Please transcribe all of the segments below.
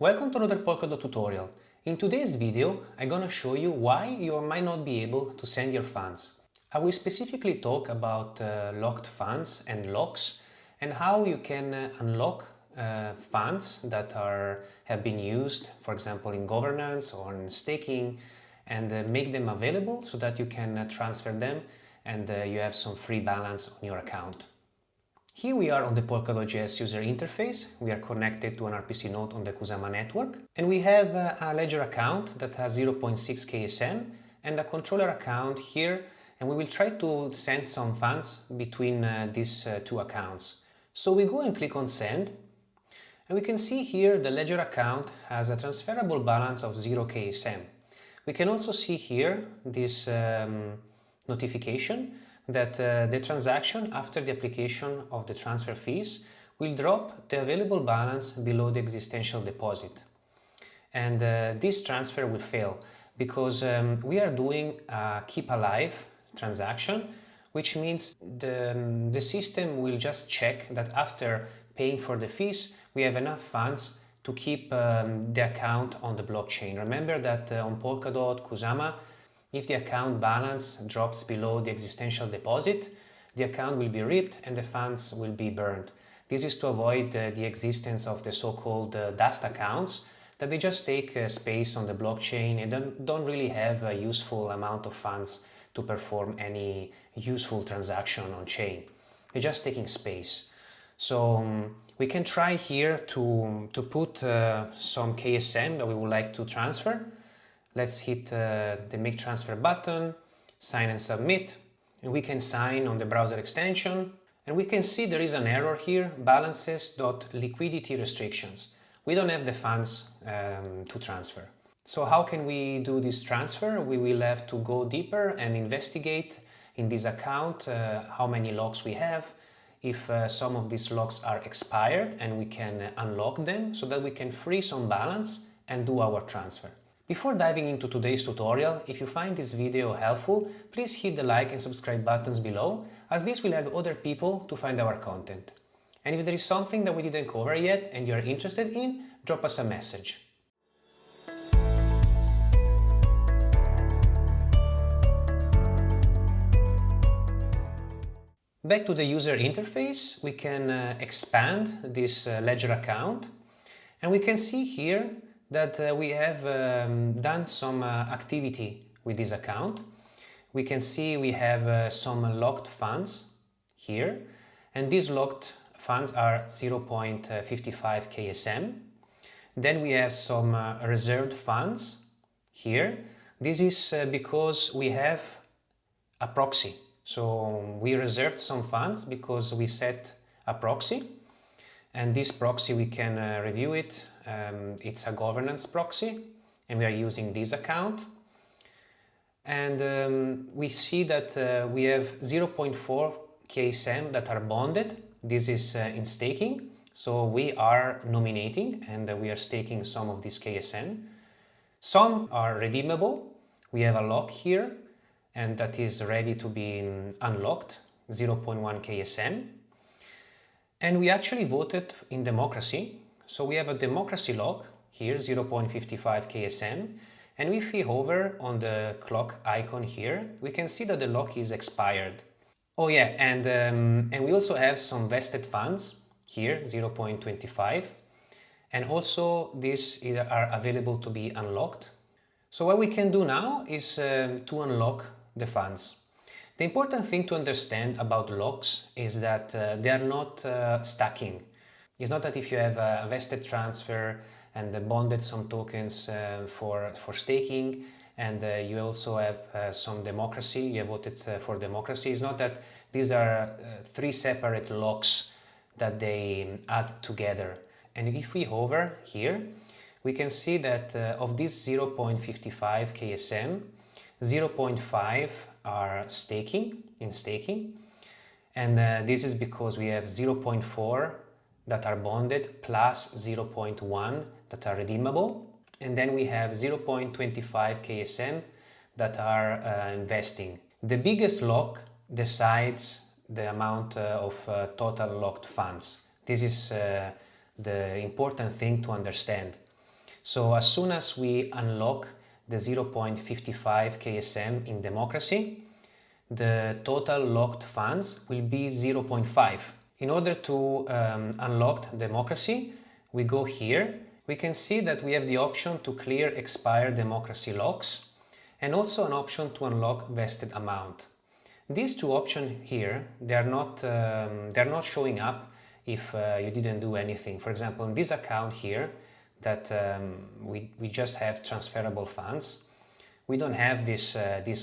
Welcome to another Polkadot tutorial. In today's video, I'm gonna show you why you might not be able to send your funds. I will specifically talk about locked funds and locks and how you can unlock funds that have been used, for example, in governance or in staking, and make them available so that you can transfer them and you have some free balance on your account. Here we are on the Polkadot.js user interface. We are connected to an RPC node on the Kusama network, and we have a ledger account that has 0.6 KSM and a controller account here, and we will try to send some funds between these two accounts. So we go and click on send, and we can see here the ledger account has a transferable balance of 0 KSM. We can also see here this notification that the transaction after the application of the transfer fees will drop the available balance below the existential deposit. And this transfer will fail because we are doing a keep alive transaction, which means the system will just check that after paying for the fees, we have enough funds to keep the account on the blockchain. Remember that on Polkadot, Kusama, if the account balance drops below the existential deposit, the account will be ripped and the funds will be burned. This is to avoid the existence of the so-called dust accounts, that they just take space on the blockchain and don't really have a useful amount of funds to perform any useful transaction on chain. They're just taking space. So we can try here to put some KSM that we would like to transfer. Let's hit the make transfer button, sign and submit, and we can sign on the browser extension, and we can see there is an error here, balances.liquidity restrictions. We don't have the funds to transfer. So how can we do this transfer? We will have to go deeper and investigate in this account how many locks we have, if some of these locks are expired, and we can unlock them so that we can free some balance and do our transfer. Before diving into today's tutorial, if you find this video helpful, please hit the like and subscribe buttons below, as this will help other people to find our content. And if there is something that we didn't cover yet and you are interested in, drop us a message. Back to the user interface, we can expand this ledger account, and we can see here that we have done some activity with this account. We can see we have some locked funds here, and these locked funds are 0.55 KSM. Then we have some reserved funds here. This is because we have a proxy. So we reserved some funds because we set a proxy, and this proxy we can review it. It's a governance proxy, and we are using this account, and we see that we have 0.4 KSM that are bonded. This is in staking, so we are nominating and we are staking some of this KSM. Some are redeemable. We have a lock here, and that is ready to be unlocked, 0.1 KSM. And we actually voted in democracy. So we have a democracy lock here, 0.55 KSM. And if we hover on the clock icon here, we can see that the lock is expired. Oh yeah, and we also have some vested funds here, 0.25. And also these are available to be unlocked. So what we can do now is to unlock the funds. The important thing to understand about locks is that they are not stacking. It's not that if you have a vested transfer and bonded some tokens for staking, and you also have some democracy, you have voted for democracy. It's not that these are three separate locks that they add together. And if we hover here, we can see that of this 0.55 KSM, 0.5 are staking, and this is because we have 0.4 that are bonded plus 0.1 that are redeemable, and then we have 0.25 KSM that are investing. The biggest lock decides the amount of total locked funds. This is the important thing to understand. So as soon as we unlock the 0.55 KSM in democracy, the total locked funds will be 0.5. In order to unlock democracy, we go here. We can see that we have the option to clear expired democracy locks and also an option to unlock vested amount. These two options here, they're not showing up if you didn't do anything. For example, in this account here, that we just have transferable funds, we don't have these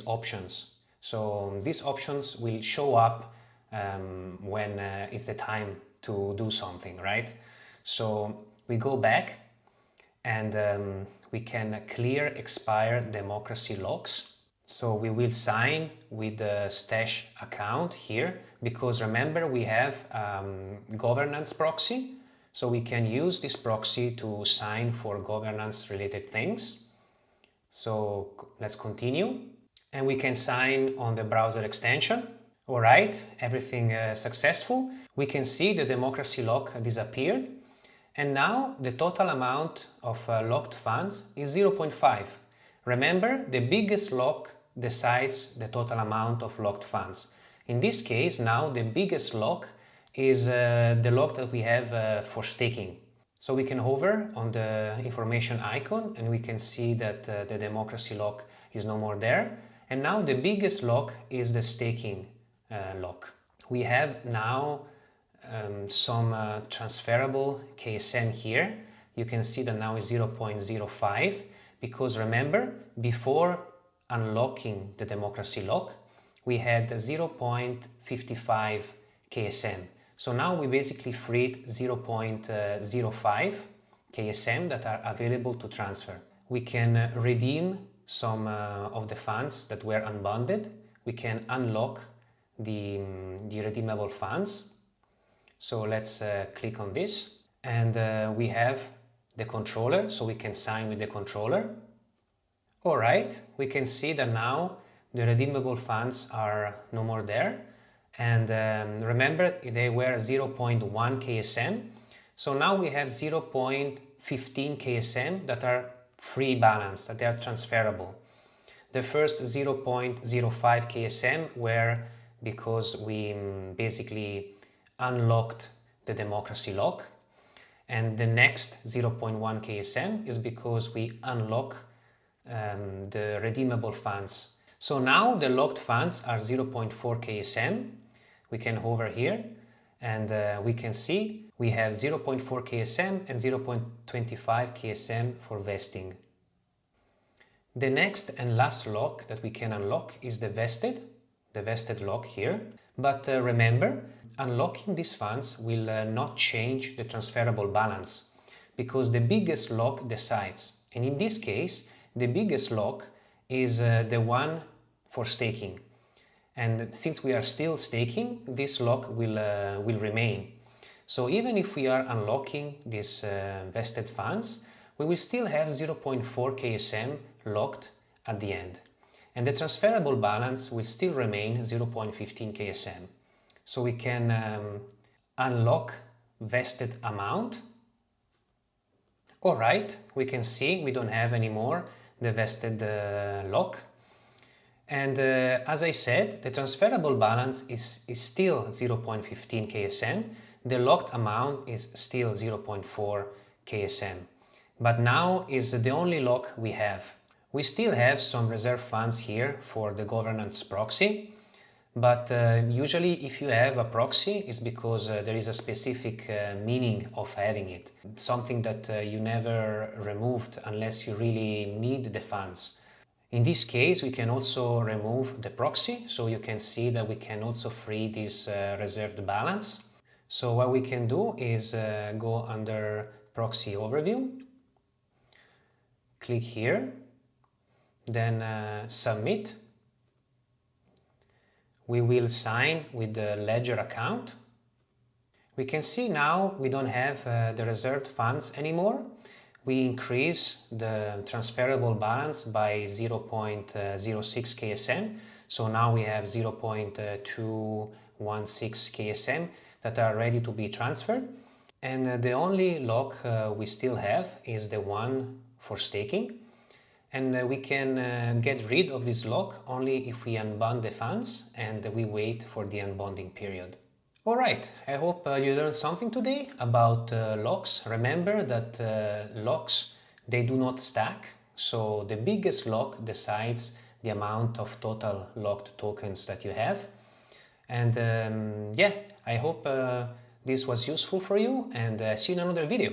options. So these options will show up when it's the time to do something, right? So we go back and we can clear expired democracy locks. So we will sign with the stash account here, because remember we have governance proxy. So we can use this proxy to sign for governance related things. So let's continue. And we can sign on the browser extension. All right, everything successful. We can see the democracy lock disappeared. And now the total amount of locked funds is 0.5. Remember, the biggest lock decides the total amount of locked funds. In this case, now the biggest lock is the lock that we have for staking. So we can hover on the information icon and we can see that the democracy lock is no more there. And now the biggest lock is the staking lock. We have now some transferable KSM here. You can see that now is 0.05, because remember, before unlocking the democracy lock, we had 0.55 KSM. So now we basically freed 0.05 KSM that are available to transfer. We can redeem some of the funds that were unbundled. We can unlock the redeemable funds. So let's click on this, and we have the controller, so we can sign with the controller. All right, we can see that now the redeemable funds are no more there. And remember, they were 0.1 KSM. So now we have 0.15 KSM that are free balance, that they are transferable. The first 0.05 KSM were because we basically unlocked the democracy lock. And the next 0.1 KSM is because we unlock the redeemable funds. So now the locked funds are 0.4 KSM. We can hover here and we can see we have 0.4 KSM and 0.25 KSM for vesting. The next and last lock that we can unlock is the vested lock here. But remember, unlocking these funds will not change the transferable balance, because the biggest lock decides. And in this case, the biggest lock is the one for staking. And since we are still staking, this lock will remain. So even if we are unlocking these vested funds, we will still have 0.4 KSM locked at the end. And the transferable balance will still remain 0.15 KSM. So we can unlock vested amount. All right, we can see we don't have anymore the vested lock. And as I said, the transferable balance is still 0.15 KSM. The locked amount is still 0.4 KSM. But now is the only lock we have. We still have some reserve funds here for the governance proxy. But usually if you have a proxy, it's because there is a specific meaning of having it. Something that you never removed unless you really need the funds. In this case, we can also remove the proxy, so you can see that we can also free this reserved balance. So what we can do is go under Proxy Overview, click here, then Submit. We will sign with the Ledger account. We can see now we don't have the reserved funds anymore. We increase the transferable balance by 0.06 KSM. So now we have 0.216 KSM that are ready to be transferred. and the only lock we still have is the one for staking, and we can get rid of this lock only if we unbond the funds and we wait for the unbonding period. Alright, I hope you learned something today about locks. Remember that locks, they do not stack, so the biggest lock decides the amount of total locked tokens that you have. And yeah, I hope this was useful for you, and see you in another video.